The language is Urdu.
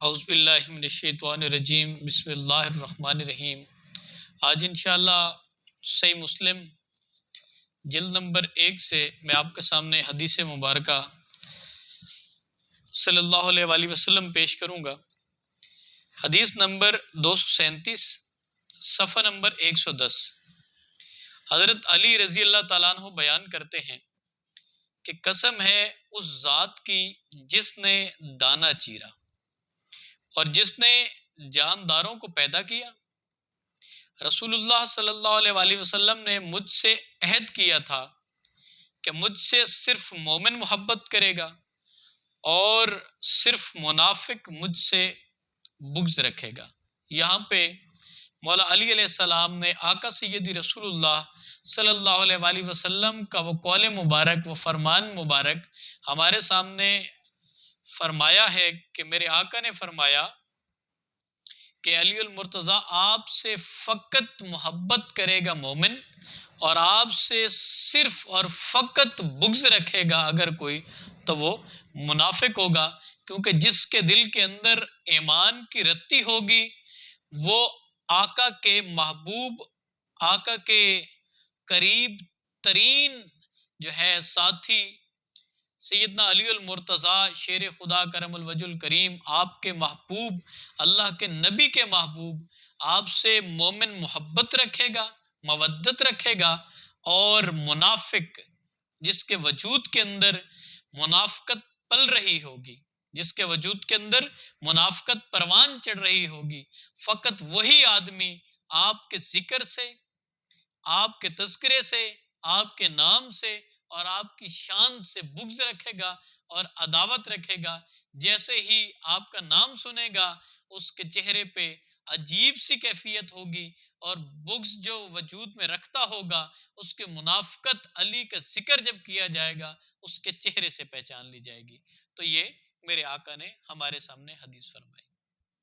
اعوذ باللہ من الشیطان الرجیم، بسم اللہ الرحمن الرحیم۔ آج انشاءاللہ صحیح مسلم جلد نمبر 1 سے میں آپ کے سامنے حدیث مبارکہ صلی اللہ علیہ وآلہ وسلم پیش کروں گا۔ حدیث نمبر 237، صفحہ نمبر 110۔ حضرت علی رضی اللہ تعالیٰ عنہ بیان کرتے ہیں کہ قسم ہے اس ذات کی جس نے دانہ چیرا اور جس نے جانداروں کو پیدا کیا۔ رسول اللہ صلی اللہ علیہ وآلہ وسلم نے مجھ سے عہد کیا تھا کہ مجھ سے صرف مومن محبت کرے گا اور صرف منافق مجھ سے بغض رکھے گا۔ یہاں پہ مولا علی علیہ السلام نے آقا سیدی رسول اللہ صلی اللہ علیہ وآلہ وسلم کا وہ قول مبارک، وہ فرمان مبارک ہمارے سامنے فرمایا ہے کہ میرے آقا نے فرمایا کہ علی المرتضیٰ آپ سے فقط محبت کرے گا مومن، اور آپ سے صرف اور فقط بغض رکھے گا اگر کوئی تو وہ منافق ہوگا، کیونکہ جس کے دل کے اندر ایمان کی رتی ہوگی وہ آقا کے محبوب، آقا کے قریب ترین جو ہے ساتھی سیدنا علی المرتضیٰ شیر خدا کرم الوجہ الکریم، آپ کے محبوب، اللہ کے نبی کے محبوب، آپ سے مومن محبت رکھے گا، مودت رکھے گا، اور منافق جس کے وجود کے اندر منافقت پل رہی ہوگی، جس کے وجود کے اندر منافقت پروان چڑھ رہی ہوگی، فقط وہی آدمی آپ کے ذکر سے، آپ کے تذکرے سے، آپ کے نام سے اور آپ کی شان سے بغض رکھے گا اور عداوت رکھے گا۔ جیسے ہی آپ کا نام سنے گا اس کے چہرے پہ عجیب سی کیفیت ہوگی، اور بغض جو وجود میں رکھتا ہوگا اس کے منافقت علی کا ذکر جب کیا جائے گا اس کے چہرے سے پہچان لی جائے گی۔ تو یہ میرے آقا نے ہمارے سامنے حدیث فرمائی۔